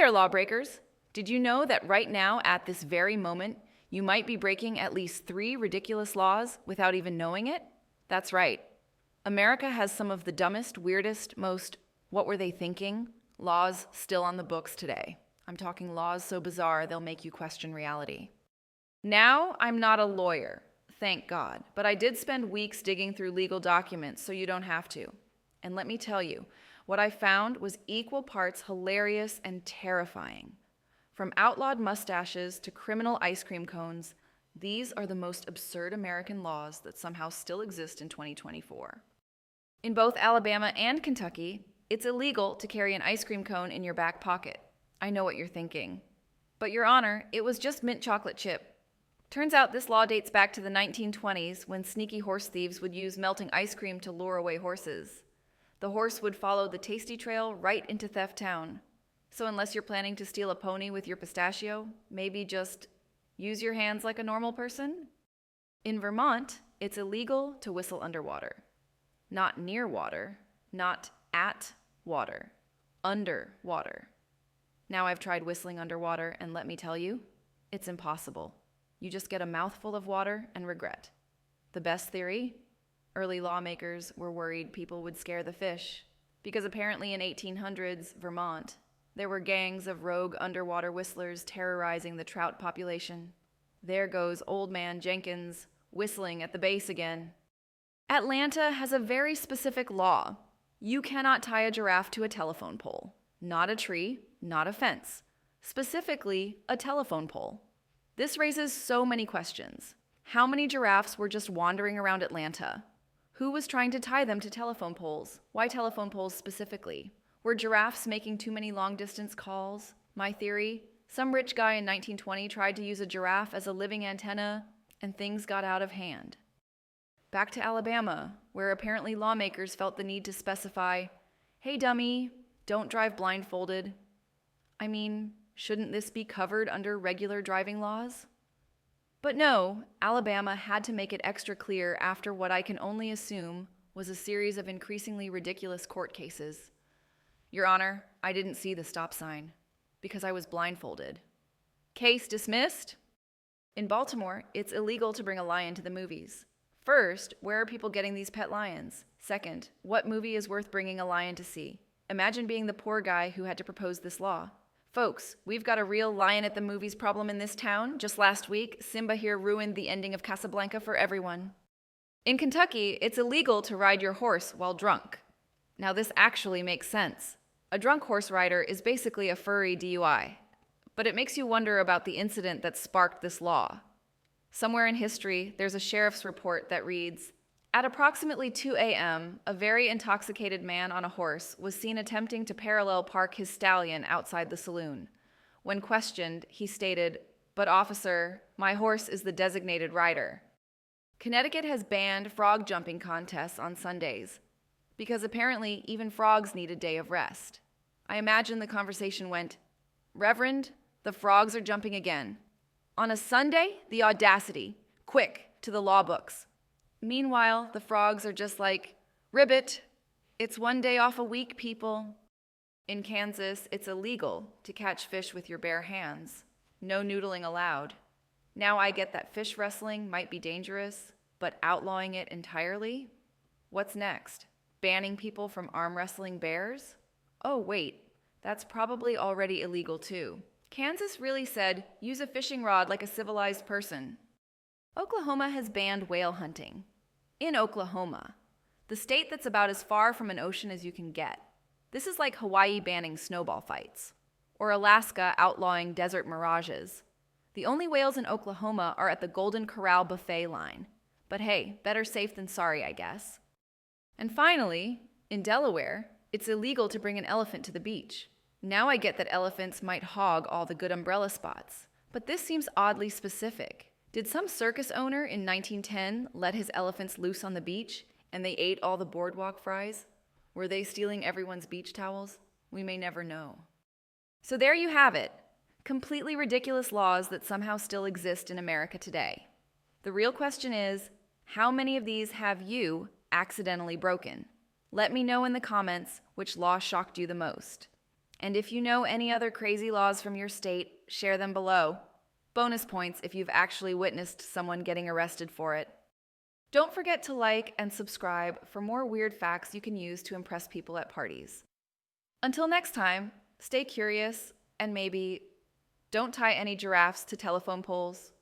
there, lawbreakers! Did you know that right now, at this very moment, you might be breaking at least 3 ridiculous laws without even knowing it? That's right. America has some of the dumbest, weirdest, most what were they thinking laws still on the books today. I'm talking laws so bizarre they'll make you question reality. Now, I'm not a lawyer, thank God, but I did spend weeks digging through legal documents so you don't have to. And let me tell you, what I found was equal parts hilarious and terrifying. From outlawed mustaches to criminal ice cream cones, these are the most absurd American laws that somehow still exist in 2024. In both Alabama and Kentucky, it's illegal to carry an ice cream cone in your back pocket. I know what you're thinking. But Your Honor, it was just mint chocolate chip. Turns out this law dates back to the 1920s when sneaky horse thieves would use melting ice cream to lure away horses. The horse would follow the tasty trail right into Theft Town. So unless you're planning to steal a pony with your pistachio, maybe just use your hands like a normal person? In Vermont, it's illegal to whistle underwater. Not near water, not at water, underwater. Now I've tried whistling underwater, and let me tell you, it's impossible. You just get a mouthful of water and regret. The best theory? Early lawmakers were worried people would scare the fish, because apparently in 1800s Vermont, there were gangs of rogue underwater whistlers terrorizing the trout population. There goes Old Man Jenkins whistling at the base again. Atlanta has a very specific law. You cannot tie a giraffe to a telephone pole. Not a tree, not a fence. Specifically, a telephone pole. This raises so many questions. How many giraffes were just wandering around Atlanta? Who was trying to tie them to telephone poles? Why telephone poles specifically? Were giraffes making too many long-distance calls? My theory? Some rich guy in 1920 tried to use a giraffe as a living antenna, and things got out of hand. Back to Alabama, where apparently lawmakers felt the need to specify, hey dummy, don't drive blindfolded. I mean, shouldn't this be covered under regular driving laws? But no, Alabama had to make it extra clear after what I can only assume was a series of increasingly ridiculous court cases. Your Honor, I didn't see the stop sign because I was blindfolded. Case dismissed. In Baltimore, it's illegal to bring a lion to the movies. First, where are people getting these pet lions? Second, what movie is worth bringing a lion to see? Imagine being the poor guy who had to propose this law. Folks, we've got a real lion at the movies problem in this town. Just last week, Simba here ruined the ending of Casablanca for everyone. In Kentucky, it's illegal to ride your horse while drunk. Now this actually makes sense. A drunk horse rider is basically a furry DUI. But it makes you wonder about the incident that sparked this law. Somewhere in history, there's a sheriff's report that reads, at approximately 2 a.m., a very intoxicated man on a horse was seen attempting to parallel park his stallion outside the saloon. When questioned, he stated, but officer, my horse is the designated rider. Connecticut has banned frog jumping contests on Sundays, because apparently even frogs need a day of rest. I imagine the conversation went, Reverend, the frogs are jumping again. On a Sunday, the audacity. Quick, to the law books. Meanwhile, the frogs are just like, ribbit, it's one day off a week, people. In Kansas, it's illegal to catch fish with your bare hands. No noodling allowed. Now I get that fish wrestling might be dangerous, but outlawing it entirely? What's next? Banning people from arm wrestling bears? Oh, wait, that's probably already illegal too. Kansas really said, use a fishing rod like a civilized person. Oklahoma has banned whale hunting. In Oklahoma, the state that's about as far from an ocean as you can get. This is like Hawaii banning snowball fights, or Alaska outlawing desert mirages. The only whales in Oklahoma are at the Golden Corral buffet line. But hey, better safe than sorry, I guess. And finally, in Delaware, it's illegal to bring an elephant to the beach. Now I get that elephants might hog all the good umbrella spots, but this seems oddly specific. Did some circus owner in 1910 let his elephants loose on the beach and they ate all the boardwalk fries? Were they stealing everyone's beach towels? We may never know. So there you have it. Completely ridiculous laws that somehow still exist in America today. The real question is, how many of these have you accidentally broken? Let me know in the comments which law shocked you the most. And if you know any other crazy laws from your state, share them below. Bonus points if you've actually witnessed someone getting arrested for it. Don't forget to like and subscribe for more weird facts you can use to impress people at parties. Until next time, stay curious and maybe don't tie any giraffes to telephone poles.